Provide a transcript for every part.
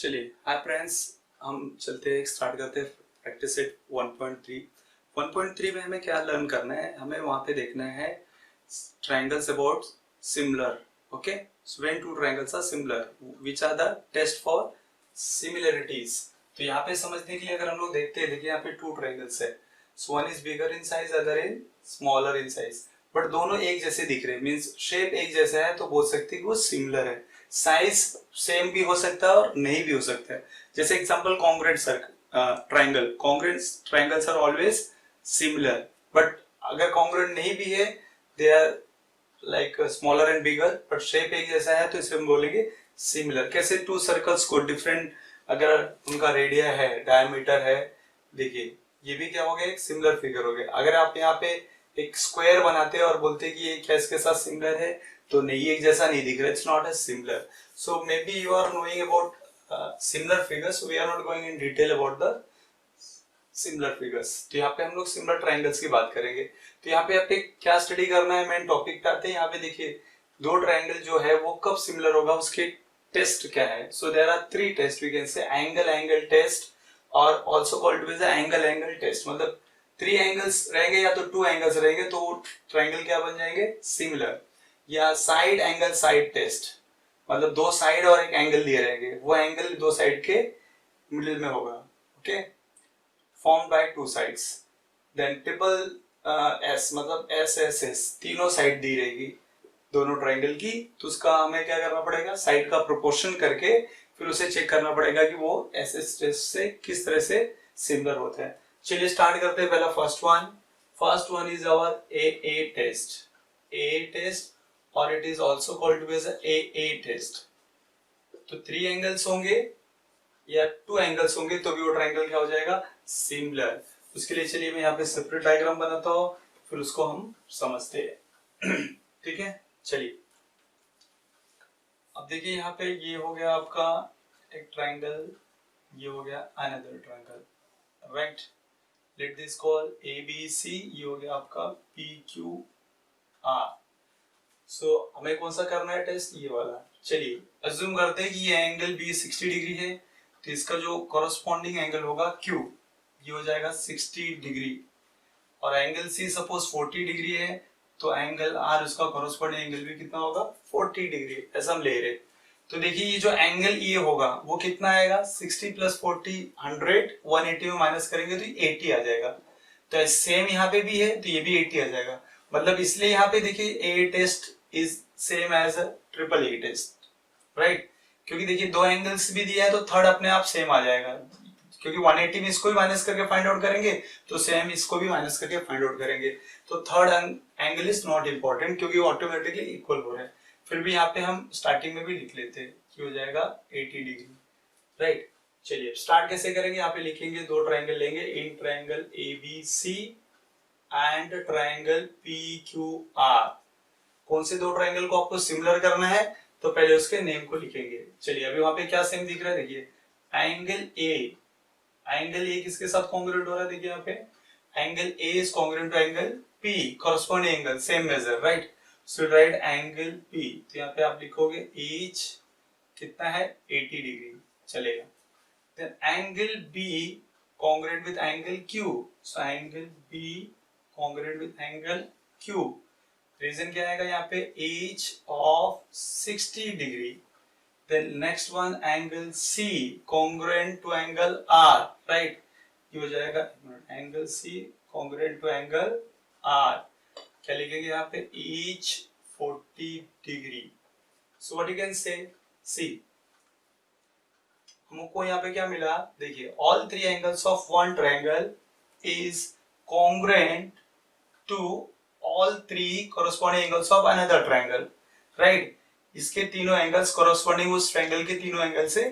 चलिए hi friends, हम चलते हैं स्टार्ट करते हैं प्रैक्टिस सेट 1.3। 1.3 में हमें क्या लर्न करना है, हमें वहाँ पे देखना है triangles about similar. Okay, so when two triangles are similar which are the test for similarities. तो यहाँ पे समझने के लिए अगर हम लोग देखते हैं, देखिए यहाँ पे टू ट्रायंगल्स है, so one is bigger in size, other in smaller in size, but दोनों एक जैसे दिख रहे हैं, मीन्स शेप एक जैसा है, तो बोल सकते हैं कि वो सिमिलर है। साइज सेम भी हो सकता है और नहीं भी हो सकता है। जैसे example congruent circle triangle, congruent triangles are always similar, but अगर कॉन्ग्रुएंट नहीं भी है, they are like smaller and bigger, but shape एक जैसा है, तो इसे हम बोलेंगे सिमिलर। कैसे टू सर्कल्स को डिफरेंट, अगर उनका रेडिया है, डायमीटर है, देखिए ये भी क्या हो गया, एक सिमिलर फिगर हो गया। अगर आप यहाँ पे एक स्क्वायर बनाते हैं और बोलते हैं कि ये क्या इसके साथ सिमिलर है, तो नहीं, एक जैसा नहीं दिख रहा, it's not as similar. So may be you are knowing about similar figures, we are not going in detail about the similar figures. तो यहाँ पे हम लोग सिमिलर ट्रायंगल्स की बात करेंगे। तो यहाँ पे आपको क्या स्टडी करना है, मेन टॉपिक पे आते हैं। यहाँ पे देखिए दो ट्रायंगल जो है वो कब सिमिलर होगा, उसके टेस्ट क्या है। So there are three test, we can say angle test और also called with angle test. मतलब थ्री एंगल्स रहेंगे या तो टू एंगल्स रहेंगे, तो ट्रायंगल क्या बन जाएंगे, सिमिलर। या साइड टेस्ट, मतलब दो साइड और एक एंगल दिए रहेंगे, वो एंगल दो साइड के मिडिल में होगा। Okay, formed by two sides. Then triple S, मतलब एस तीनों साइड दी रहेगी दोनों ट्रायंगल की, तो उसका हमें क्या करना पड़ेगा, साइड का प्रोपोर्शन करके फिर उसे चेक करना पड़ेगा कि वो एस टेस्ट से किस तरह से सिमिलर होता है। चलिए स्टार्ट करते हैं। पहला first one is our A test और it is also called as A test. तो थ्री एंगल्स होंगे या टू एंगल्स होंगे तो भी वो ट्रायंगल क्या हो जाएगा, सिमिलर। उसके लिए चलिए मैं यहाँ पे सेपरेट डायग्राम बनाता हूँ, फिर उसको हम समझते हैं। ठीक है, चलिए अब देखिए यहाँ पे ये हो गया आपका एक ट्रायंगल, ये हो गया another triangle, right. Let this call A B C, ये हो गया आपका पी क्यू आर। सो हमें कौन सा करना है टेस्ट, ये वाला। चलिए अज्यूम करते हैं कि ये एंगल बी 60 डिग्री है, तो इसका जो कॉरस्पॉन्डिंग एंगल होगा क्यू, ये हो जाएगा 60 डिग्री। और एंगल सी सपोज 40 डिग्री है, तो एंगल आर उसका कॉरस्पॉन्डिंग एंगल भी कितना होगा, 40 डिग्री, ऐसा हम ले रहे। तो देखिए ये जो एंगल ये होगा वो कितना आएगा, 60 प्लस 40 100, 180 में माइनस करेंगे तो 80 आ जाएगा। तो सेम यहाँ पे भी है, तो ये भी 80 आ जाएगा। मतलब इसलिए यहाँ पे देखिए A test is same as triple A test, right. क्योंकि देखिए दो एंगल्स भी दिया है, तो थर्ड अपने आप सेम आ जाएगा, क्योंकि 180 में इसको भी माइनस करके फाइंड आउट करेंगे, तो सेम इसको भी माइनस करके फाइंड आउट करेंगे। तो third angle is not important, क्योंकि वो ऑटोमेटिकली इक्वल हो रहा है। फिर भी यहाँ पे हम स्टार्टिंग में भी लिख लेते हैं कि हो जाएगा 80 डिग्री, राइट। चलिए स्टार्ट कैसे करेंगे, यहाँ पे लिखेंगे दो ट्रायंगल लेंगे, in triangle A B C and triangle P Q R. कौन से दो ट्रायंगल को आपको सिमिलर करना है, तो पहले उसके नेम को लिखेंगे। चलिए अभी वहां पे क्या सेम दिख रहा है, देखिए एंगल ए किसके साथ कॉन्ग्रुएंट हो रहा है, देखिए यहाँ पे angle A is congruent to angle P, corresponding angle same measure, right. So right angle P, तो यहाँ पे आप लिखोगे ईच कितना है, 80 डिग्री, चलेगा। Then angle B congruent with angle Q, so angle B congruent with angle Q. Reason क्या आएगा यहाँ पे, each of 60 degree. Then next one angle C congruent to angle R, right? ये हो जाएगा angle C congruent to angle R। क्या लिखेंगे यहाँ पे, each 40 degree। So what you can say, see हमको यहाँ पे क्या मिला, देखिए all three angles of one triangle is congruent to all three corresponding angles of another triangle, right? इसके तीनों एंगल्स कॉरस्पॉन्डिंग उस ट्रायंगल के तीनों एंगल से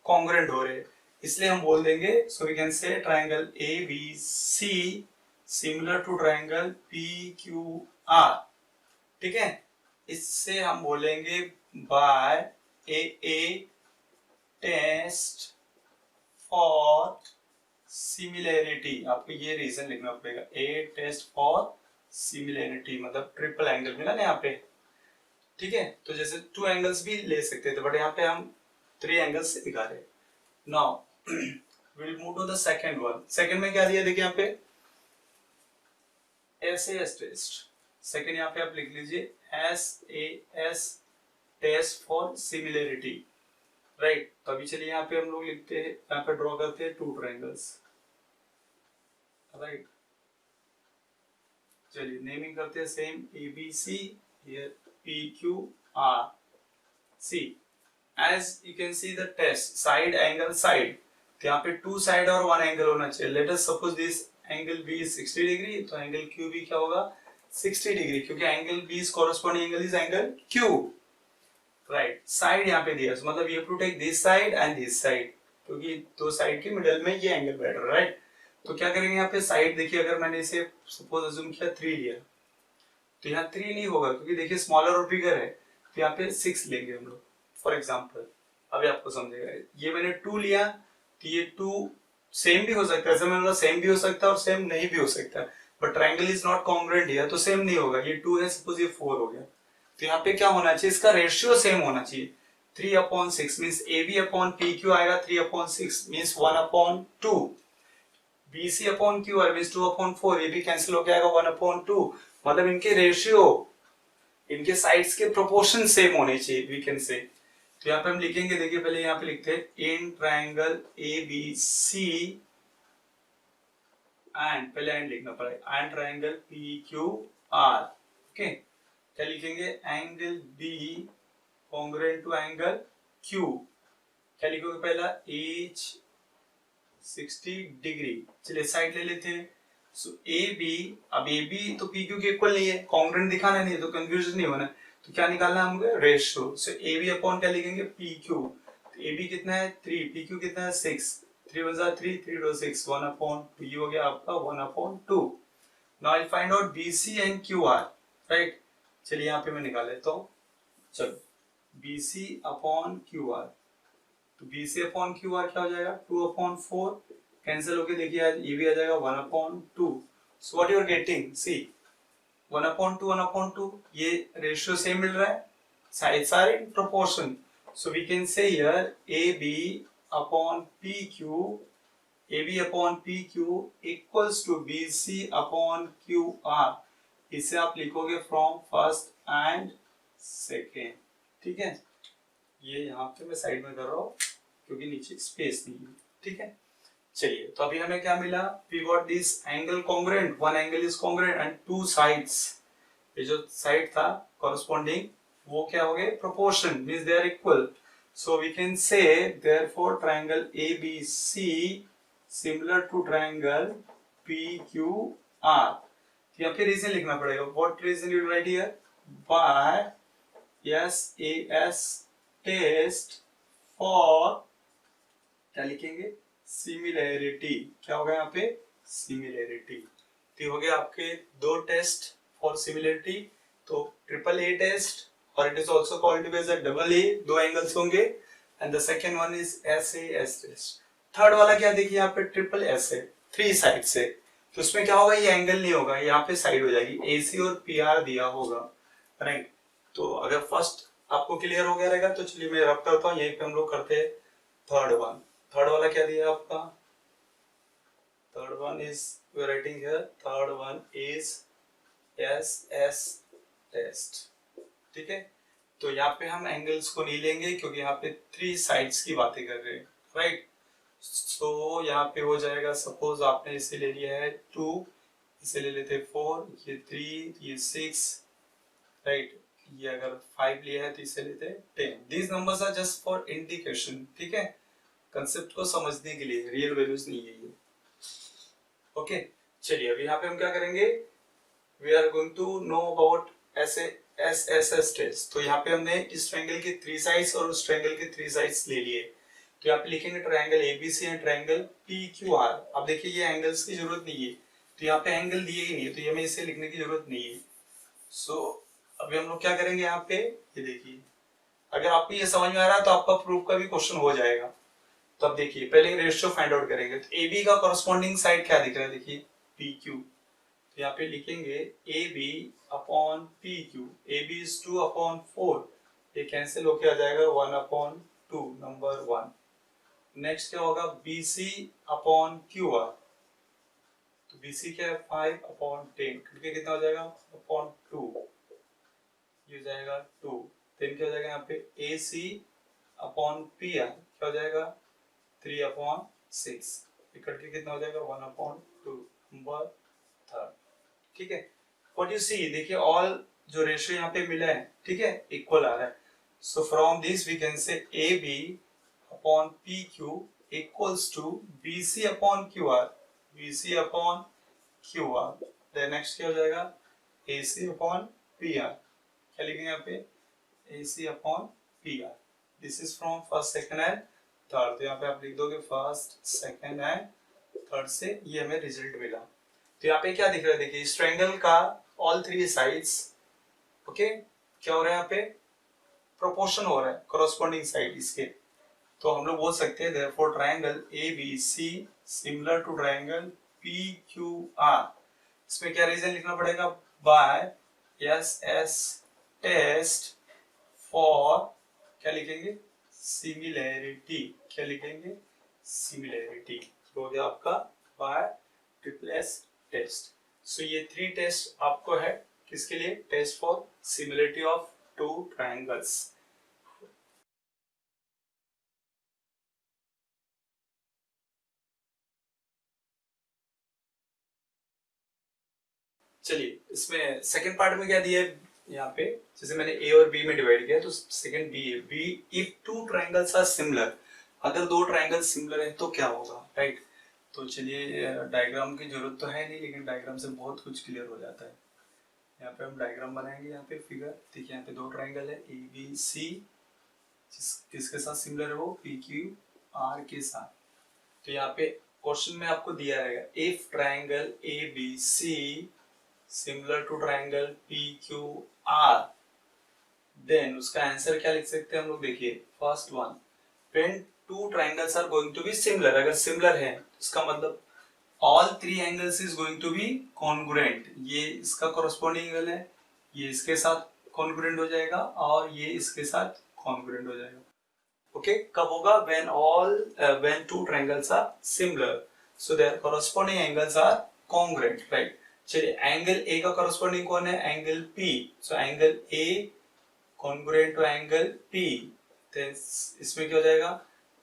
कॉन्ग्रुएंट हो रहे हैं, इसलिए हम बोल देंगे, so we can say triangle A B C similar to triangle P Q R. ठीक है, इससे हम बोलेंगे by A test for similarity. आपको ये रीजन लिखना पड़ेगा, ए टेस्ट फॉर सिमिलैरिटी, मतलब ट्रिपल एंगल मिला ना यहाँ पे। ठीक है, तो जैसे टू एंगल्स भी ले सकते थे, बट यहाँ पे हम थ्री एंगल्स से दिखा रहे हैं। Now will move to the second one. Second में क्या दिया देखिए यहाँ पे SAS टेस्ट। सेकंड यहाँ पे आप लिख लीजिए SAS test for similarity, right. तो अभी चलिए यहाँ पे हम लोग लिखते हैं, यहाँ पे ड्रॉ करते हैं 2 ट्रायंगल्स, राइट। चलिए नेमिंग करते हैं same ABC, here PQR। See as you can see the test side angle side, तो यहाँ पे 2 साइड और 1 एंगल होना चाहिए। Let us suppose this angle B is 60 degree, तो एंगल QB क्या होगा 60 डिग्री, क्योंकि angle B is corresponding angle is angle Q, right. Side यहाँ पे दिया, मतलब you have to take this side and this side, क्योंकि दो साइड के मिडिल में ये एंगल बैठ रहा है, राइट। तो क्या करेंगे यहाँ पे साइड देखिए, अगर मैंने इसे सपोज अज्यूम किया 3 लिया, तो यहाँ 3 नहीं होगा, क्योंकि देखिए स्मॉलर और बिगर है, तो यहाँ पे 6 लेंगे हम लोग फॉर एग्जाम्पल। अभी आपको समझेगा, ये मैंने 2 लिया, तो ये 2 सेम भी हो सकता है, ऐसा मैंने सेम भी हो सकता है और सेम नहीं भी हो सकता है, but triangle is not congruent here, तो सेम नहीं होगा। ये 2 है, सपोज ये 4 हो गया, तो यहाँ पे क्या होना चाहिए, इसका रेशियो सेम होना चाहिए। 3/6 मीन्स AB/PQ आएगा, 3/6 मीन्स 1/2, BC/QR मीन्स 2/4, ये भी कैंसिल हो जाएगा 1/2, मतलब इनके रेशियो, इनके साइड्स के प्रोपोर्शन सेम होने चाहिए, वी कैन से। तो यहाँ पे हम लिखेंगे, देखिए पहले यहाँ पे लिखते हैं इन ट्रायंगल ABC एंड, पहले एंड लिखना पड़ेगा, एंड ट्रायंगल PQR, ओके। क्या लिखेंगे, angle B congruent to angle Q, क्या लिखोगे पहला H 60 डिग्री। चलिए साइड ले लेते हैं, सो AB, अब AB तो PQ के इक्वल नहीं है, कॉन्ग्रुएंट दिखाना नहीं है, तो कंफ्यूजन नहीं होना, तो क्या निकालना है हमको, रेशियो। सो AB अपॉन क्या लिखेंगे PQ, तो AB कितना है 3, PQ कितना है 6, 3 1 3, 3 2 6, 1/2, ये हो गया आपका 1/2। Now I find out BC and QR, right. चलिए यहाँ पे मैं निकाल लेता हूँ, चलो BC/QR, तो BC/QR क्या हो जाएगा 2/4, कैंसिल होके देखिए ये भी आ जाएगा 1/2। So what you are getting, C 1/2 1/2, ये रेशियो सेम मिल रहा है, sides are in proportion, so we can say here AB/PQ equals to BC/QR। इसे आप लिखोगे फ्रॉम फर्स्ट एंड सेकेंड, ठीक है। ये यहाँ पे मैं साइड में कर रहा हूँ क्योंकि नीचे स्पेस नहीं है, ठीक है। चलिए, तो अभी हमें क्या मिला, we got this angle congruent, one angle is congruent and 2 sides, ये जो साइड था कॉरेस्पॉन्डिंग वो क्या हो गए, proportion means they are equal, so we can say therefore triangle ABC similar to triangle PQR। या फिर रीजन लिखना पड़ेगा, what reason you write here, by SAS test for, क्या लिखेंगे, सिमिलैरिटी, क्या होगा यहाँ पे सिमिलैरिटी। तो हो गया आपके 2 टेस्ट फॉर सिमिलैरिटी, तो AAA टेस्ट, और it is also called to as a AA, 2 angles होंगे, and the second one is SAS test. Third वाला क्या देखिए यहाँ पे SSS है, 3 साइड से, तो उसमें क्या होगा, ये एंगल नहीं होगा, यहाँ पे साइड हो जाएगी, AC और PR दिया होगा, राइट। तो अगर फर्स्ट आपको क्लियर हो गया रहेगा, तो चलिए मैं रब करता हूँ, यहीं पे हम लोग करते हैं थर्ड वन। थर्ड वाला क्या दिया आपका, third one is we are writing here, third one is SS test, ठीक है। तो यहाँ पे हम एंगल्स को नहीं लेंगे क्योंकि यहाँ पे 3 साइड्स की बातें कर रहे हैं, राइट। सो यहाँ पे हो जाएगा, सपोज आपने इसे ले लिया है 2, इसे ले लेते 4, ये 3, ये 6, राइट। ये अगर 5 लिया है तो इसे लेते हैं 10। These numbers are just for indication, ठीक है, कंसेप्ट को समझने के लिए, रियल वैल्यूज नहीं है ये, ओके। चलिए अभी यहाँ पे हम क्या करेंगे, we are going to know about SSS test. तो यहाँ पे हमने इस ट्रायंगल के 3 साइड्स और उस ट्रायंगल के 3 साइड्स ले लिए, तो यहाँ पे लिखेंगे triangle ABC and triangle PQR। अब देखिए ये एंगल्स की जरूरत नहीं है, तो यहाँ पे एंगल दिए ही नहीं है, तो हमें इसे लिखने की जरूरत नहीं है। सो अभी हम लोग क्या करेंगे, यहाँ पे ये देखिए, अगर आपको ये समझ में आ रहा है तो आपका प्रूफ का भी क्वेश्चन हो जाएगा। तो अब देखिए पहले रेशियो फाइंड आउट करेंगे, तो AB का कॉरेस्पॉन्डिंग साइड क्या दिख रहा है, देखिए PQ, तो यहाँ पे लिखेंगे AB/PQ, AB is 2/4, ये कैंसिल होके आ जाएगा 1/2, नंबर 1, नेक्स्ट क्या होगा, BC अपॉन QR, तो BC क्या है 5 अपॉन 10, क्योंकि कितना हो जाएगा अपॉन 2, ये हो जाएगा 2। देन क्या हो जाएगा यहाँ पे AC अपॉन PR, क्या हो जाएगा 3 अपॉन 6, इकट्ठ के कितना हो जाएगा 1 अपॉन 2, नंबर थर्ड। ठीक है, व्हाट यू सी, देखिए ऑल जो रेशियो यहाँ पे मिला है, ठीक है, इक्वल आ रहा है। So from this we can say AB upon PQ equals to BC upon QR, BC upon QR, then next क्या हो जाएगा AC अपॉन PR, क्या लिखेंगे यहाँ पे AC upon PR। This is from first second and third, तो यहाँ पे आप लिख दोगे फर्स्ट सेकंड एंड थर्ड से ये हमें रिजल्ट मिला। तो यहाँ पे क्या दिख रहा है, देखिए इस ट्रायंगल का ऑल थ्री साइड्स, ओके, क्या हो रहा है यहाँ पे प्रोपोर्शन हो रहा है कॉरस्पॉन्डिंग साइड इसके, तो हम लोग बोल सकते हैं therefore triangle ABC similar to triangle PQR। इसमें क्या रीजन लिखना पड़ेगा, बाय SS टेस्ट फॉर, क्या लिखेंगे सिमिलैरिटी, क्या लिखेंगे सिमिलैरिटी, हो गया आपका बाय ट्रिपल-S टेस्ट। सो ये 3 टेस्ट आपको है किसके लिए, test for similarity of 2 triangles. चलिए इसमें सेकंड पार्ट में क्या दिया है यहाँ पे, जैसे मैंने A और B में डिवाइड किया तो सेकंड B है, B if 2 triangles are similar, अगर 2 ट्रायंगल सिमिलर है तो क्या होगा, राइट। तो चलिए डायग्राम की जरूरत तो है नहीं, लेकिन डायग्राम से बहुत कुछ क्लियर हो जाता है। यहाँ पे हम डायग्राम बनाएंगे, यहाँ पे फिगर देखिए, यहाँ पे 2 ट्रायंगल है ABC, किसके साथ सिमिलर है वो PQR के साथ। तो यहाँ पे क्वेश्चन में आपको दिया रहेगा if triangle ABC similar to triangle PQR, then उसका आंसर क्या लिख सकते हैं हम लोग, देखिए first one, when 2 triangles are going to be similar, अगर सिमिलर है इसका मतलब all 3 angles is going to be congruent, ये इसका कॉरेस्पॉन्डिंग एंगल है, ये इसके साथ कॉन्ग्रुएंट हो जाएगा और ये इसके साथ कॉन्ग्रुएंट हो जाएगा। ओके, कब होगा, when 2 triangles are similar, so their corresponding angles are congruent, right। चलिए एंगल A का corresponding कौन है, angle P, so angle A congruent to angle P, तो इसमें क्या हो जाएगा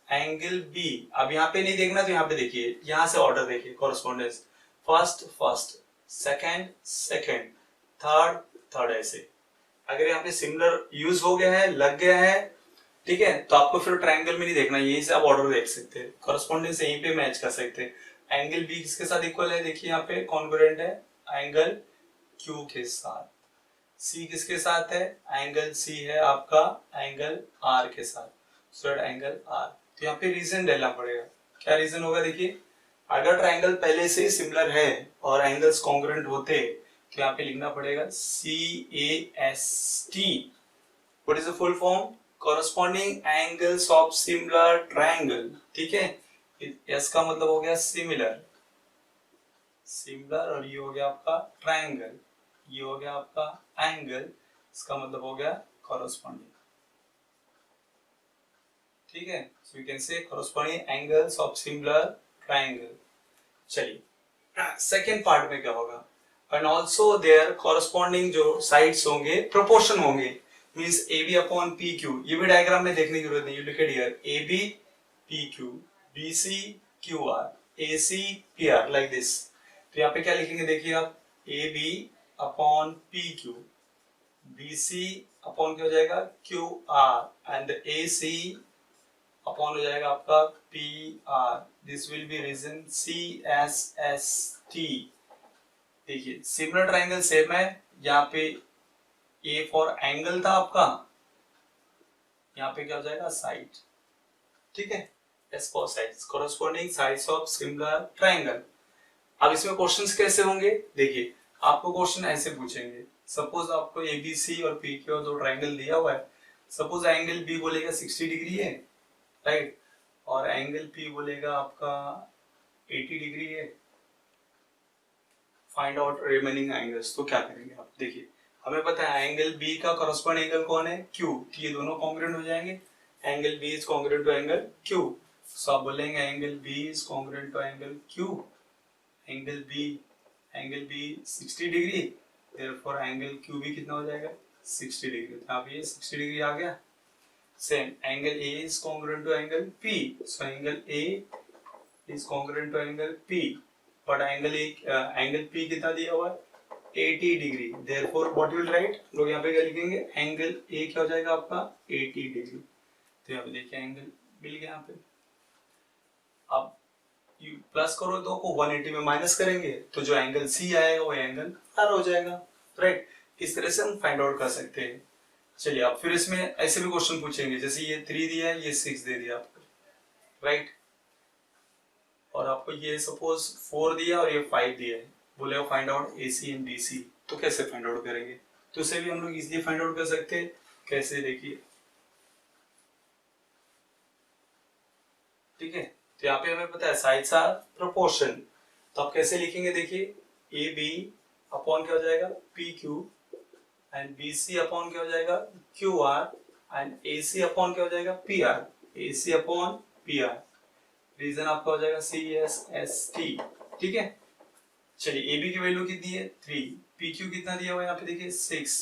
एंगल B। अब यहाँ पे नहीं देखना तो यहाँ पे देखिए, यहाँ से ऑर्डर देखिए correspondence, first first, second second, third third, ऐसे अगर यहाँ पे सिमिलर यूज हो गया है, लग गया है, ठीक है, तो आपको फिर ट्रायंगल में नहीं देखना, यहीं से आप ऑर्डर देख सकते हैं, कॉरेस्पॉन्डेंस यहीं पे मैच कर सकते हैं। एंगल बी किसके साथ इक्वल है, देखिए यहाँ पे कॉन्ग्रुएंट है एंगल क्यू के साथ। सी किसके साथ है, एंगल सी है आपका एंगल आर के साथ, सो एंगल आर। तो यहाँ पे रीजन डालना पड़ेगा, क्या रीजन होगा, देखिए अगर ट्रायंगल पहले से सिमिलर है और एंगल्स कॉन्ग्रुएंट होते तो यहाँ पे लिखना पड़ेगा CAST, what is the full form, corresponding angles of similar triangle, ठीक है, S का मतलब हो गया सिमिलर, सिमिलर, और ये हो गया आपका ट्रायंगल, ये हो गया आपका एंगल, इसका मतलब हो गया corresponding, ठीक है। So we can say corresponding angles of similar triangle। चलिए सेकेंड पार्ट में क्या होगा, एंड ऑल्सो देयर corresponding जो साइड्स होंगे प्रोपोर्शन होंगे, मींस AB अपॉन PQ, ये भी डायग्राम में देखने की जरूरत नहीं, you look at here AB PQ BC QR AC PR like this. तो यहाँ पे क्या लिखेंगे, देखिए आप AB upon PQ, BC upon क्या हो जाएगा QR एंड AC अपॉन हो जाएगा आपका PR, this will be reason CSST। देखिए सिमिलर ट्रायंगल सेम है, यहाँ पे A फॉर एंगल था आपका, यहाँ पे क्या हो जाएगा साइड, ठीक है, S for sides, corresponding sides of similar triangle. अब इसमें क्वेश्चंस कैसे होंगे, देखिए आपको क्वेश्चन ऐसे पूछेंगे, सपोज आपको ABC और PQ और 2 ट्रायंगल दिया हुआ है, सपोज एंगल B बोलेगा 60 डिग्री है, राइट, और एंगल P बोलेगा आपका 80 डिग्री है, फाइंड आउट रिमेनिंग एंगल्स। तो क्या करेंगे आप, देखिए हमें पता है एंगल B का करस्पॉन्डिंग एंगल कौन है Q, ये दोनों कॉन्ग्रुएंट हो जाएंगे, angle B is congruent to angle Q, so आप बोलेंगे angle B is congruent to angle Q, angle B 60 degree, therefore angle Q भी कितना हो जाएगा 60 डिग्री। तो आप ये 60 डिग्री आ गया। Same angle A is congruent to angle P, so angle A is congruent to angle P, but angle P कितना दिया हुआ है 80 degree, therefore what will write, लोग यहाँ पे क्या लिखेंगे, एंगल ए क्या हो जाएगा आपका 80 डिग्री। तो यहाँ पे देखिए एंगल मिल गया यहाँ पे। अब यू प्लस करो दो को 180 में माइनस करेंगे तो जो एंगल सी आएगा वो एंगल आर हो जाएगा, राइट। इस तरह से हम फाइंड आउट कर सकते हैं। चलिए अब फिर इसमें ऐसे भी क्वेश्चन पूछेंगे, जैसे ये 3 दिया है, ये 6 दे दिया आपको, राइट, और आपको ये सपोज 4 दिया और ये 5 दिया है, बोले find out AC and BC, तो कैसे फाइंड आउट करेंगे, तो उसे भी हम लोग इजीली फाइंड आउट कर सकते हैं। कैसे, देखिए, ठीक है, तो यहाँ पे हमें पता है साइड्स आर प्रोपोर्शन, तो आप कैसे लिखेंगे, देखिए AB अपॉन क्या हो जाएगा PQ एंड BC अपॉन क्या हो जाएगा QR एंड AC अपॉन क्या हो जाएगा PR, AC upon PR, reason आपका हो जाएगा CSST, ठीक है। चलिए AB की वैल्यू कितनी है 3, PQ कितना दिया हुआ है यहाँ पे देखिए 6,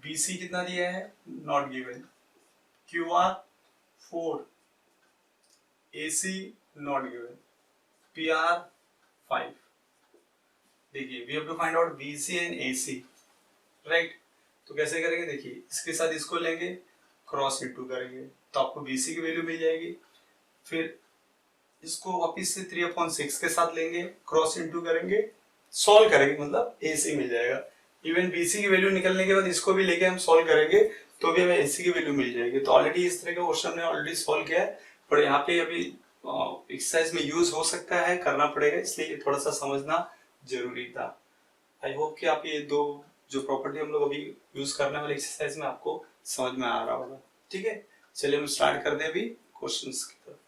BC कितना दिया है not given, QR 4, AC not given, PR 5। देखिए we have to find out BC and AC, right. तो कैसे करेंगे, देखिए इसके साथ इसको लेंगे, क्रॉस इनटू करेंगे तो आपको BC की वैल्यू मिल जाएगी, फिर इसको वापिस से 3/6 के साथ लेंगे, क्रॉस इनटू करेंगे, सॉल्व करेंगे, मतलब AC मिल जाएगा। इवन BC की वैल्यू निकलने के बाद इसको भी लेके हम सॉल्व करेंगे तो भी हमें AC की वैल्यू मिल जाएगी। तो ऑलरेडी इस तरह का क्वेश्चन हमने ऑलरेडी सॉल्व किया है, पर यहाँ पे अभी एक्सरसाइज में यूज हो सकता है, करना पड़ेगा, इसलिए थोड़ा सा समझना जरूरी था। आई होप कि आप ये दो जो प्रॉपर्टी हम लोग अभी यूज करने वाले एक्सरसाइज में आपको समझ में आ रहा होगा, ठीक है। चलिए हम स्टार्ट कर दें अभी क्वेश्चंस की तरफ।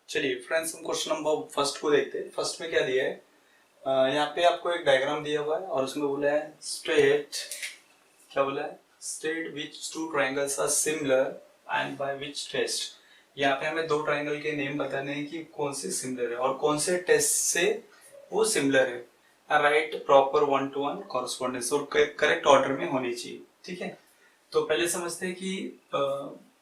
चलिए फ्रेंड्स, हम क्वेश्चन नंबर फर्स्ट को देखते हैं। फर्स्ट में क्या दिया है, यहाँ पे आपको एक डायग्राम दिया हुआ है और उसमें बोला है स्टेट, क्या बोला है, state which two triangles are similar and by which test. यहाँ पे हमें दो ट्राइंगल के नेम बताने हैं कि कौन से सिमिलर है और कौन से टेस्ट से वो सिमिलर है। राइट प्रॉपर 1-to-1 कॉरेस्पॉन्डेंस और करेक्ट ऑर्डर में होनी चाहिए, ठीक है। तो पहले समझते हैं कि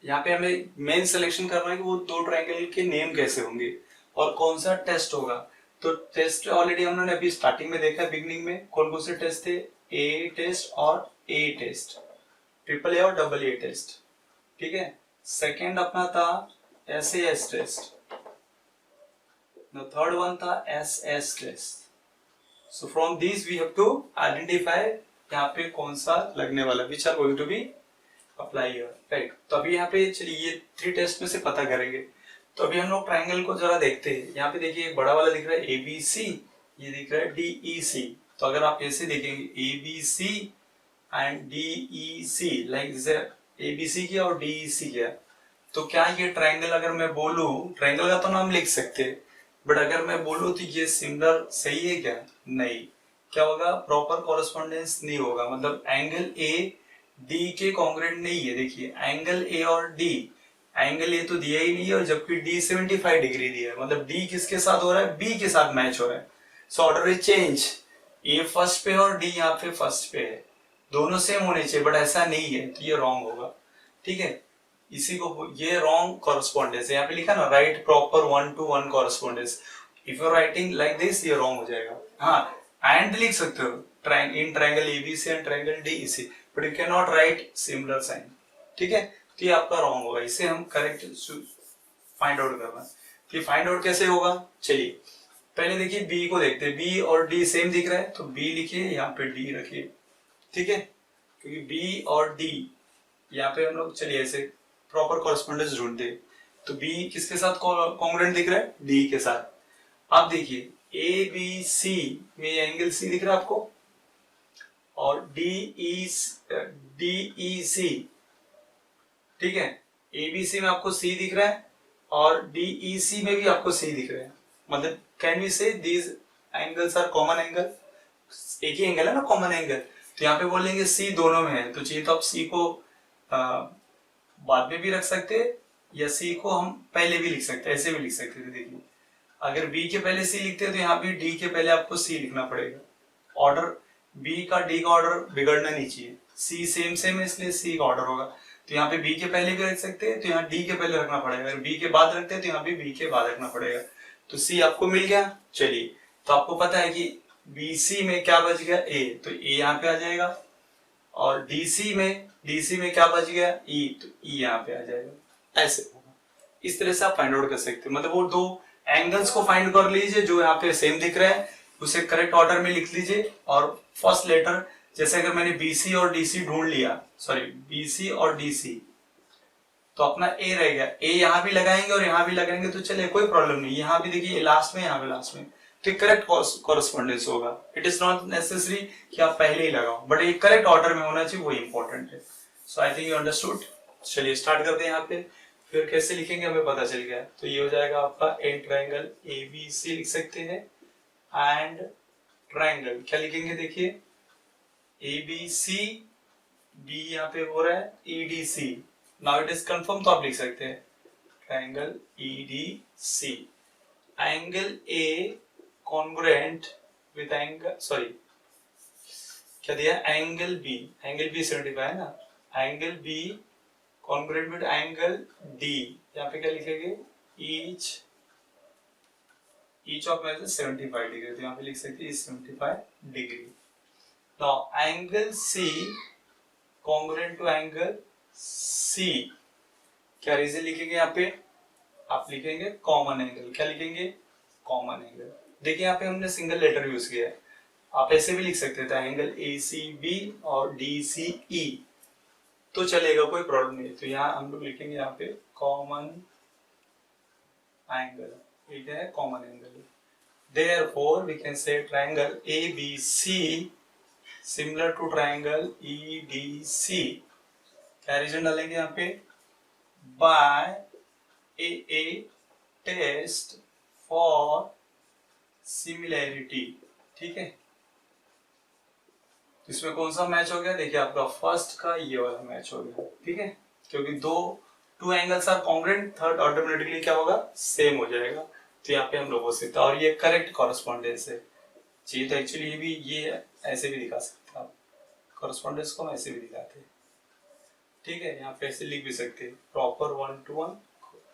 यहाँ पे हमें मेन सिलेक्शन करना है कि वो दो ट्राइंगल के नेम कैसे होंगे और कौन सा टेस्ट होगा। तो टेस्ट ऑलरेडी हमने अभी स्टार्टिंग में देखा है, बिगनिंग में कौन कौन से टेस्ट थे, A टेस्ट और A टेस्ट, ट्रिपल A और डबल A टेस्ट, ठीक है। सेकेंड अपना था SAS टेस्ट, थर्ड वन था SS test. So from this we have to identify यहाँ पे कौन सा लगने वाला, which are going to be apply here, right. तो अभी यहाँ पे चलिए ये 3 टेस्ट में से पता करेंगे। तो अभी हम लोग ट्राइंगल को जरा देखते हैं। यहाँ पे देखिए बड़ा वाला दिख रहा है ABC, ये दिख रहा है DEC। तो अगर आप ऐसे देखेंगे ABC एंड DEC, लाइक जैसे ABC किया और DEC किया, तो क्या ये ट्राइंगल, अगर मैं बोलूं, ट्राइंगल का तो नाम लिख सकते हैं, बट अगर मैं बोलूं तो ये सिमिलर सही है क्या, नहीं। क्या होगा, प्रॉपर कॉरेस्पॉन्डेंस नहीं होगा, मतलब एंगल A D के कॉन्ग्रुएंट नहीं है। देखिए एंगल A और D, एंगल A तो दिया ही नहीं है और जबकि D 75 डिग्री दिया है, मतलब D किसके साथ हो रहा है, B के साथ मैच हो रहा है। So order is change, A first पे और D यहाँ पे फर्स्ट पे है, दोनों सेम होने चाहिए, बट ऐसा नहीं है, तो ये रॉन्ग होगा, ठीक है। इसी को ये रॉन्ग कॉरेस्पॉन्डेंस है, यहाँ पे लिखा ना right proper 1-to-1 correspondence, if you writing like this ये रॉन्ग हो जाएगा। हाँ एंड लिख सकते हो, in triangle ABC and triangle DEC, but you can not write similar sign, ठीक है। तो ये आपका रॉन्ग होगा, इसे हम करेक्ट फाइंड आउट करना। तो फाइंड आउट कैसे होगा, चलिए पहले देखिए B को देखते हैं, B और D सेम दिख रहा है तो B लिखिए, यहाँ पे D रखिए, ठीक है, क्योंकि B और D यहाँ पे हम लोग, चलिए ऐसे प्रॉपर कॉरेस्पॉन्डेंस ढूंढते। तो B किसके साथ कॉन्ग्रुएंट दिख रहा है, D के साथ। अब देखिए ABC में एंगल C दिख रहा है आपको, और DEC, ठीक है, ABC में आपको C दिख रहा है और DEC में भी आपको C दिख रहा है, मतलब can we say these angles are common angle, एक ही एंगल है ना कॉमन एंगल। तो यहाँ पे बोलेंगे सी दोनों में है, तो चाहिए तो आप सी को बाद में भी रख सकते हैं या सी को हम पहले भी लिख सकते हैं, ऐसे भी लिख सकते थे। देखिए अगर बी के पहले सी लिखते हैं तो यहाँ भी डी के पहले आपको सी लिखना पड़ेगा। ऑर्डर बी का डी का ऑर्डर बिगड़ना नहीं चाहिए, सी सेम सेम है इसलिए सी का ऑर्डर होगा। तो यहाँ पे बी के पहले भी रख सकते हैं तो यहाँ डी के पहले रखना पड़ेगा, अगर बी के बाद रखते हैं तो यहाँ भी बी के बाद रखना पड़ेगा। तो सी आपको मिल गया। चलिए तो आपको पता है कि बीसी में क्या बच गया ए, तो ए यहाँ पे आ जाएगा, और डीसी में क्या बच गया ई, तो ई यहाँ पे आ जाएगा। ऐसे होगा, इस तरह से आप फाइंड आउट कर सकते हो। मतलब वो दो एंगल्स को फाइंड कर लीजिए जो यहाँ पे सेम दिख रहा है, उसे करेक्ट ऑर्डर में लिख लीजिए, और फर्स्ट लेटर जैसे अगर मैंने बीसी और डीसी ढूंढ लिया, सॉरी बीसी और डीसी, तो अपना ए रह गया, ए यहाँ भी लगाएंगे और यहाँ भी लगाएंगे तो चले कोई प्रॉब्लम नहीं। यहाँ भी देखिए लास्ट में, यहाँ पे लास्ट में, तो करेक्ट कॉरेस्पॉन्डेंस होगा। इट इज नॉट नेसेसरी कि आप पहले ही लगाओ, बट एक करेक्ट ऑर्डर में होना चाहिए, वो इंपॉर्टेंट है। सो आई थिंक यू अंडरस्टूड। चलिए स्टार्ट करते हैं। यहाँ पे फिर कैसे लिखेंगे हमें पता चल गया, तो ये हो जाएगा आपका ए ट्रायंगल ABC लिख सकते हैं, एंड ट्रायंगल क्या लिखेंगे, देखिए ABC, डी यहाँ पे हो रहा है EDC। Now it is confirm, तो आप लिख सकते हैं triangle EDC, angle A congruent with angle, sorry क्या दिया, एंगल B 75 है ना, angle B congruent with angle D, यहाँ पे क्या लिखेंगे, each of measure 75 डिग्री, तो यहाँ पे लिख सकते हैं 75 degree. Now angle C congruent to angle C, क्या रीजन लिखेंगे यहाँ पे, आप लिखेंगे कॉमन एंगल। क्या लिखेंगे, कॉमन एंगल। देखिए यहाँ पे हमने सिंगल लेटर यूज किया है, आप ऐसे भी लिख सकते थे एंगल ACB और DCE, तो चलेगा, कोई प्रॉब्लम नहीं। तो यहाँ हम लोग लिखेंगे यहाँ पे कॉमन एंगल, ठीक है, common angle. Therefore we can say triangle ABC similar to triangle EDC। क्या रीजन डालेंगे यहाँ पे, by a test for similarity, ठीक है। इसमें कौन सा मैच हो गया, देखिए आपका फर्स्ट का ये वाला मैच हो गया, ठीक है, क्योंकि two angles are congruent, third automatically क्या होगा, सेम हो जाएगा। तो यहाँ पे हम लोग हो सकते हैं, और ये करेक्ट कॉरेस्पॉन्डेंस है। चाहिए तो एक्चुअली ये भी, ये ऐसे भी दिखा सकते हैं आप, कॉरेस्पॉन्डेंस को हम ऐसे भी दिखाते हैं, ठीक है। यहाँ पे ऐसे लिख भी सकते हैं प्रॉपर 1-to-1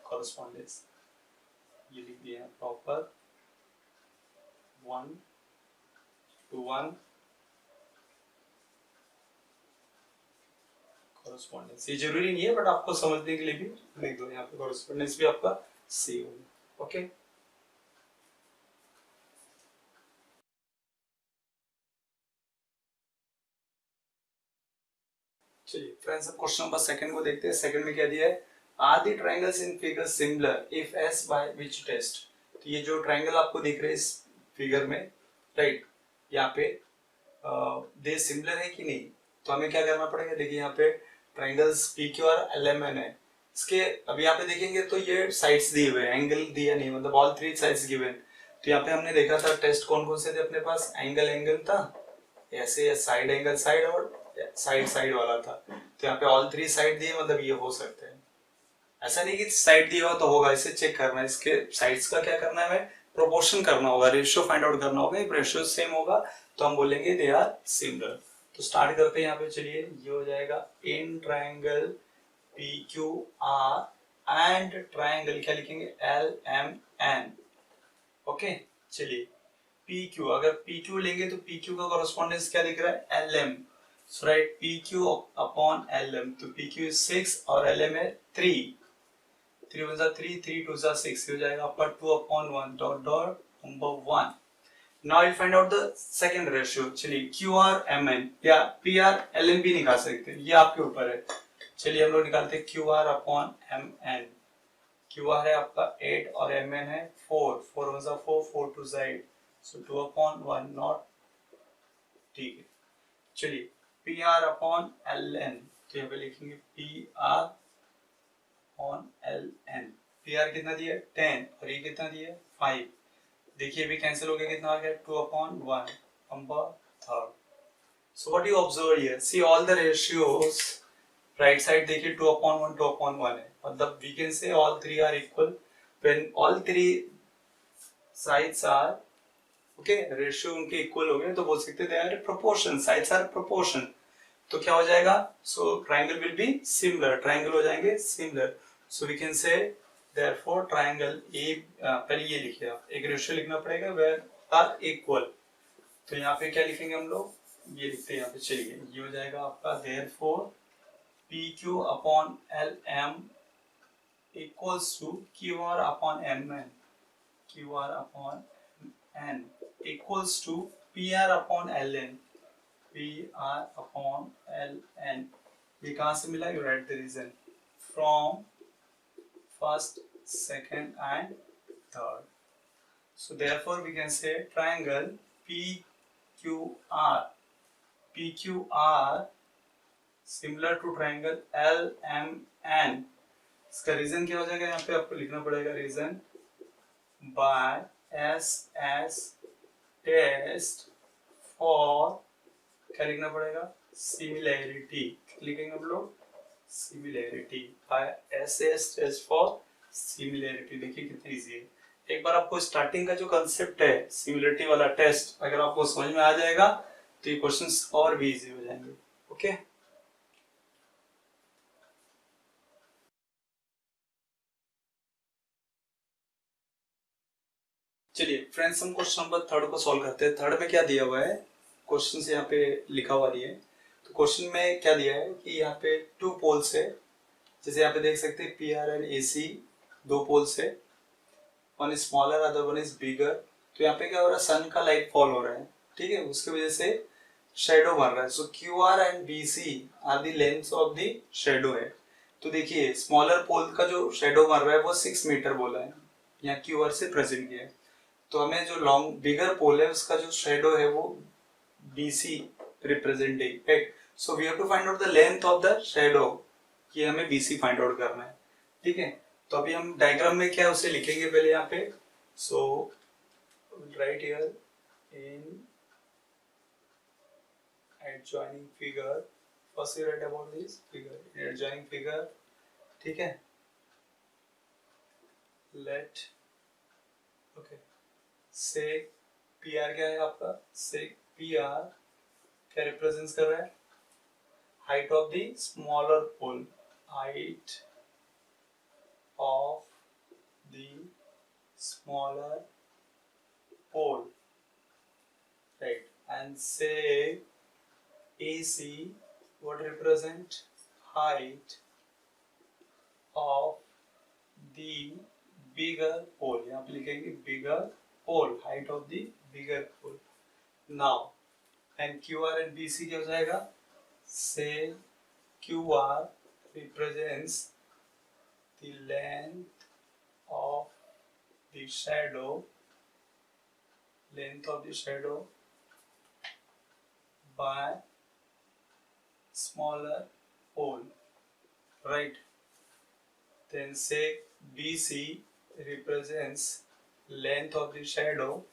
कॉरेस्पॉन्डेंस, ये लिख दिया प्रॉपर 1-to-1 कॉरेस्पॉन्डेंस। ये जरूरी नहीं है, बट आपको समझने के लिए भी लिख दो, यहाँ पे कॉरेस्पॉन्डेंस भी आपका सी होगा, ओके। चलिए फ्रेंड्स, अब क्वेश्चन नंबर सेकंड को देखते हैं। सेकंड में क्या दिया है, are the triangles in figure similar if so by which test. तो ये जो ट्रायंगल आपको दिख रहे हैं इस फिगर में, राइट, यहाँ पे दे सिमिलर है कि नहीं, तो हमें क्या करना पड़ेगा। देखिए यहाँ पे ट्रायंगल्स PQ और LMN है, इसके अब यहाँ पे देखेंगे तो ये साइड्स दिए हुए हैं, एंगल दिया नहीं, मतलब ऑल थ्री साइड्स गिवन। तो यहाँ पे हमने देखा था टेस्ट कौन कौन से थे अपने पास, एंगल था, ऐसे साइड एंगल साइड, और साइड वाला था। तो यहाँ पे ऑल थ्री साइड दिए, मतलब ये हो सकते हैं। ऐसा नहीं कि साइड दिया हो तो होगा, इसे चेक करना है, इसके साइड्स का क्या करना है, हमें प्रोपोर्शन करना होगा, रेशियो फाइंड आउट करना होगा। रेशियो सेम होगा तो हम बोलेंगे दे आर सिमिलर। तो स्टार्ट करते हैं यहाँ पे। चलिए ये हो जाएगा in triangle PQR and triangle क्या लिखेंगे, LMN, ओके। चलिए PQ, अगर PQ लेंगे तो PQ का कॉरेस्पॉन्डेंस क्या दिख रहा है, LM, so write PQ upon LM। तो PQ is 6 और LM है 3, 3 1 3, 3 2 6, हो जाएगा आपका 2/1 dot dot number 1। Now you find out the second ratio. चलिए QR MN या PR LM भी निकाल सकते हैं, ये आपके ऊपर है। चलिए हम लोग निकालते हैं QR अपॉन MN। QR है आपका 8 और MN है 4, 4 1 4, 4 2 8, so 2/1 नॉट, ठीक है। चलिए PR अपॉन LN, तो यहाँ पे लिखेंगे PR अपॉन LN। PR कितना दिया 10 और ये कितना दिया 5, देखिए भी कैंसिल हो गया, कितना आ गया 2/1 number third. So what you observe here, see all the ratios, right side देखिए 2/1 2/1 है, मतलब we can say all three are equal when all three sides are okay, ratio उनके इक्वल हो गए तो बोल सकते they are proportion, sides are proportion, तो क्या हो जाएगा, so triangle will be similar, triangle हो जाएंगे similar, so we can say therefore triangle A, पहले ये लिखिए आप, एक रेशियो लिखना पड़ेगा वेयर आर इक्वल, तो यहाँ पे क्या लिखेंगे हम लोग, ये लिखते हैं यहाँ पे, चलिए ये हो जाएगा आपका therefore P Q upon L M equals to Q R upon M N, Q R upon N equals to PR upon LN, PR upon LN, ये कहाँ से मिला, you write the reason from first, second and third, so therefore we can say triangle PQR, PQR similar to triangle LMN, इसका reason क्या हो जाएगा, यहाँ पे आपको लिखना पड़ेगा reason by SS test for, क्या लिखना पड़ेगा, सिमिलैरिटी, लिखेंगे हम लोग similarity, S test for similarity, देखिए कितनी इजी है। एक बार आपको स्टार्टिंग का जो कंसेप्ट है सिमिलैरिटी वाला टेस्ट अगर आपको समझ में आ जाएगा तो ये क्वेश्चंस और भी इजी हो जाएंगे। ओके, चलिए फ्रेंड्स हम क्वेश्चन नंबर 3 को सॉल्व करते हैं। 3 में क्या दिया हुआ है, क्वेश्चन से यहाँ पे लिखा हुआ नहीं है, तो क्वेश्चन में क्या दिया है कि यहाँ पे 2 पोल्स है, जैसे यहाँ पे देख सकते हैं P R and A C 2 poles है, one is smaller other one is bigger, तो यहाँ पे क्या हो रहा है, सन का लाइट फॉल हो रहा है, ठीक है, उसकी वजह से शेडो बन रहा है, so Q R and B C are the length of the shadow है, तो देखिए स्मॉलर पोल का जो शेडो बन रहा है वो 6 मीटर बोला है, यहाँ क्यू आर से प्रेजेंट किया है, तो हमें जो लॉन्ग बिगर पोल है उसका जो शेडो है वो BC representing, right, so we have to find out the length of the shadow, ये हमें BC फाइंड आउट करना है, ठीक है, तो अभी हम डायग्राम में क्या उसे लिखेंगे पहले यहाँ पे, so right here in adjoining figure, first you write about this figure, in adjoining figure, ठीक है, let okay, से PR क्या है आपका, से PR क्या रिप्रेजेंट कर रहा है, height of the smaller pole, height of the smaller pole, right, and say AC what represent height of the bigger pole, यहाँ पे लिखेंगे bigger pole, height of the bigger pole, now and QR and BC क्या हो जाएगा, say QR represents the length of the shadow, length of the shadow by smaller pole, right, then say BC represents length of the shadow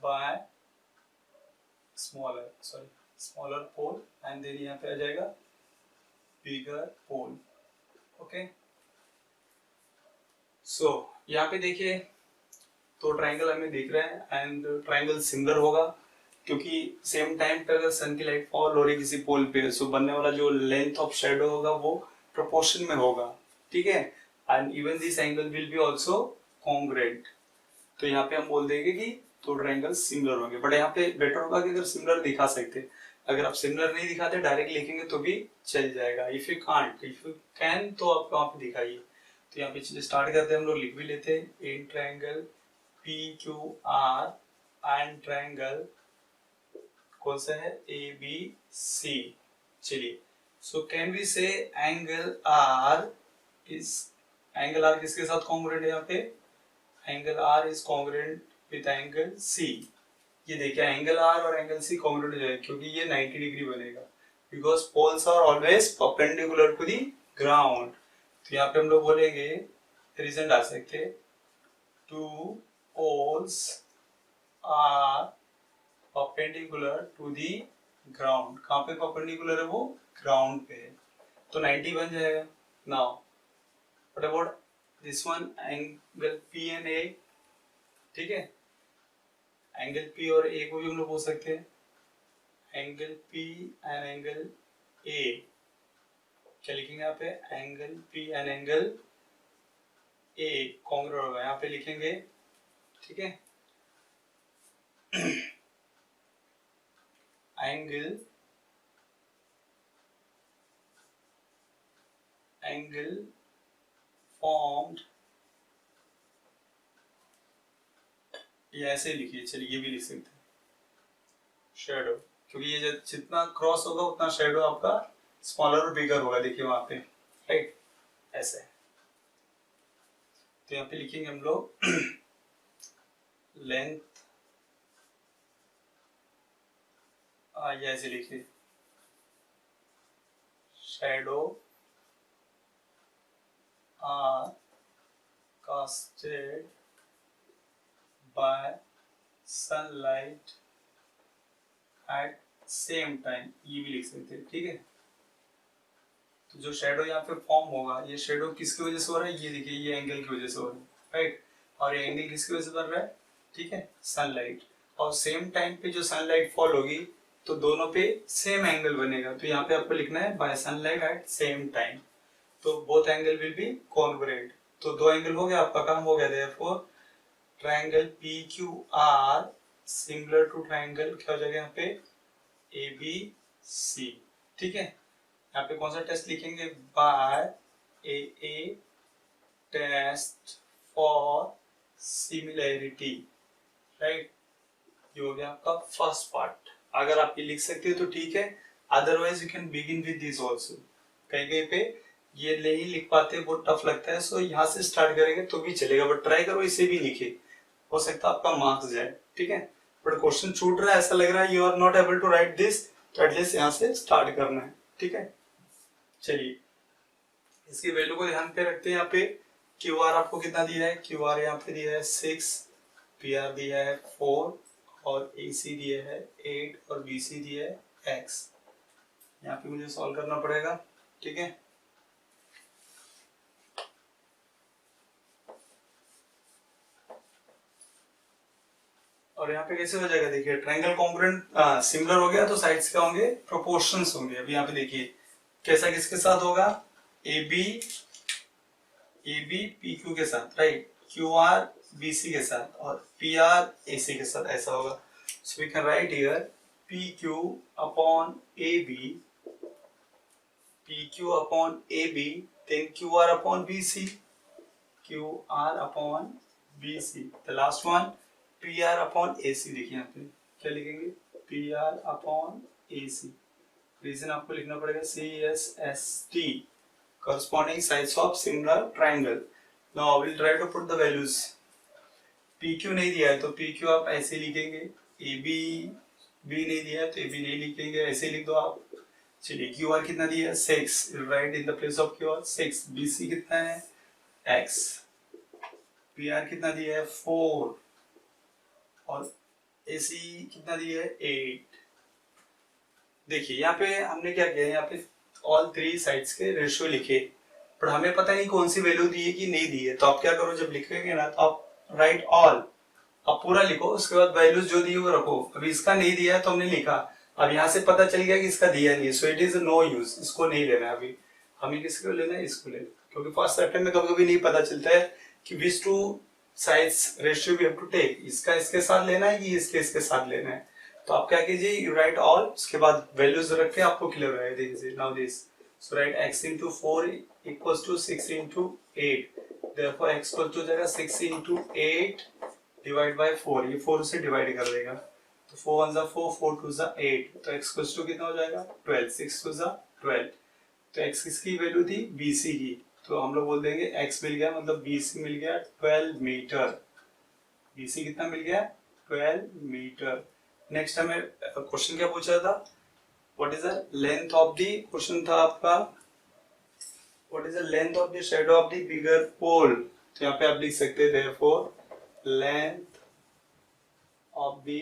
by smaller pole, and then यहाँ पे आ जाएगा bigger pole, okay, so यहाँ पे देखिए तो triangle हमें दिख रहा है एंड ट्राइंगल सिमिलर होगा क्योंकि सेम टाइम पे अगर सन की लाइट फॉल हो रही किसी पोल पे, सो बनने वाला जो लेंथ ऑफ शेडो होगा वो प्रोपोर्शन में होगा, ठीक है, and even this angle will be also congruent, तो यहाँ पे हम बोल देंगे कि दो ट्राइंगल सिमिलर होंगे, बट यहाँ पे बेटर होगा कि अगर सिमिलर दिखा सकते, अगर आप सिमिलर नहीं दिखाते डायरेक्ट लिखेंगे तो भी चल जाएगा, इफ यू कैन तो आप वहाँ पे दिखाइए, तो यहाँ पे चलिए स्टार्ट करते हैं, हम लोग लिख भी लेते हैं, in triangle PQR and triangle कौन सा है ABC, चलिए, so can we say angle R is, angle R किसके साथ कॉन्ग्रुएंट है, यहाँ पे angle R is congruent with angle C, ये देखिए एंगल R और एंगल C कॉन्ग्रुएंट हो जाएगा क्योंकि ये 90 डिग्री बनेगा, because poles are always perpendicular to the ground, तो यहाँ पे हम लोग बोलेंगे रीजन डाल सकते, two poles are perpendicular to the ground. कहाँ पे परपेंडिकुलर है वो? ग्राउंड पे है, तो 90 बन जाएगा। Now what about this one, angle P and A, ठीक है, एंगल पी और ए को भी हम लोग बोल सकते हैं angle P and angle A. क्या लिखेंगे यहाँ पे? Angle P and angle A congruent होगा, यहाँ पे लिखेंगे, ठीक है। एंगल फॉर्म्ड, ये ऐसे लिखिए, चलिए ये भी लिख सकते हैं शेडो, क्योंकि ये जितना क्रॉस होगा उतना शेडो आपका स्मॉलर और बिगर होगा। देखिए वहां पे, राइट, ऐसे। तो यहाँ पे लिखेंगे हम लोग लेंथ, ये ऐसे लिखिए, shadow are casted by sunlight at same time, ये भी लिख सकते हैं, ठीक है। तो जो शेडो यहाँ पे फॉर्म होगा, ये शेडो किसकी वजह से हो रहा है? ये देखिए, ये एंगल की वजह से हो रहा है, राइट। और ये एंगल किसकी वजह से बन रहा है? ठीक है, सनलाइट। और सेम टाइम पे जो सनलाइट फॉल होगी तो दोनों पे सेम एंगल बनेगा। तो यहाँ पे आपको लिखना है by sunlight at same time, तो both angle will be congruent. तो दो एंगल हो गया, आपका काम हो गया। Therefore triangle P Q R similar to triangle, क्या हो जाएगा यहाँ पे? ए बी सी, ठीक है। यहाँ पे कौन सा टेस्ट लिखेंगे? By A test for similarity, right. ये हो गया आपका फर्स्ट पार्ट। अगर आप ये लिख सकते हो तो ठीक है, otherwise you can begin with this also. कहीं कहीं पे ये नहीं लिख पाते, बहुत टफ लगता है, सो यहाँ से स्टार्ट करेंगे तो भी चलेगा, बट ट्राई करो इसे भी लिखे, हो सकता है आपका मार्क्स जाए, ठीक है। बट क्वेश्चन छूट रहा है, ऐसा लग रहा है you are not able to write this, तो एटलीस्ट यहाँ से स्टार्ट करना है, ठीक है। चलिए इसकी वैल्यू को ध्यान पे रखते हैं। यहाँ पे क्यू आर आपको कितना दिया है? क्यू आर यहाँ पे दिया है 6, पी आर दिया है 4, और ए सी दिया है 8, और बी सी दिया है x। यहाँ पे मुझे सॉल्व करना पड़ेगा, ठीक है। और यहाँ पे कैसे हो जाएगा? देखिए ट्रायंगल कॉन्ग्रुएंट सिमिलर हो गया तो साइड्स क्या होंगे? प्रोपोर्शंस होंगे। अभी यहाँ पे देखिए कैसा किसके साथ होगा? ए बी पी क्यू के साथ, right, Q R B C के साथ, और पी आर ए सी के साथ, ऐसा होगा। So we can write here P Q upon A B, P Q upon A B, then Q R upon B C, Q R upon B C, the last one P R upon A C. देखिए यहाँ पे क्या लिखेंगे? P R upon A C. Reason आपको लिखना पड़ेगा CSST, corresponding sides of similar triangle. Now we'll try to put the values. PQ नहीं दिया है तो PQ आप ऐसे लिखेंगे, AB भी नहीं दिया है तो AB नहीं लिखेंगे, ऐसे लिख दो आप। चलिए QR कितना दिया है? 6, right in the place of QR 6। BC कितना है? X। PR कितना दिया है? 4, और AC कितना दिया है? 8। देखिए यहाँ पे हमने क्या किया है, यहाँ पे ऑल 3 साइड्स के रेशियो लिखे, पर हमें पता नहीं कौन सी वैल्यू दी है कि नहीं दी है। तो आप क्या करो, जब लिखेंगे ना तो आप राइट ऑल, आप पूरा लिखो, उसके बाद वैल्यूज जो दी है वो रखो। अभी इसका नहीं दिया है तो हमने लिखा, अब यहाँ से पता चल गया कि इसका दिया नहीं है, so it is no use, इसको नहीं लेना। अभी हमें किसको लेना है? इसको लेना, क्योंकि फर्स्ट अटेम्प्ट में कभी कभी नहीं पता चलता है कि which 2 sides ratio we have to take, इसका इसके साथ लेना है कि इसके इसके साथ लेना है। तो आप क्या कीजिए, यू राइट ऑल, उसके बाद वैल्यूज रख के आपको क्लियर हो जाएगा। देखिए now this, so right x into 4 equals to 6 into 8, therefore x equals to जाएगा 6 into 8 डिवाइड बाय 4, ये 4 से डिवाइड कर देगा, तो 4 1 4, 4 2 8, तो x equals to कितना हो जाएगा? 12, 6 2 12। तो x किसकी वैल्यू थी? BC की, तो हम लोग बोल देंगे x मिल गया, मतलब BC मिल गया 12 मीटर। BC कितना मिल गया? 12 मीटर। नेक्स्ट हमें क्वेश्चन क्या पूछा था? What is the length of the, question था आपका what is the length of the shadow of the bigger pole. तो यहाँ पे आप लिख सकते हैं therefore length of the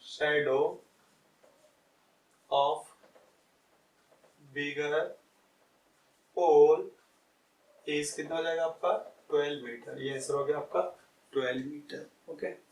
shadow of bigger pole is कितना हो जाएगा आपका 12 मीटर। ये आंसर हो गया आपका 12 मीटर। ओके।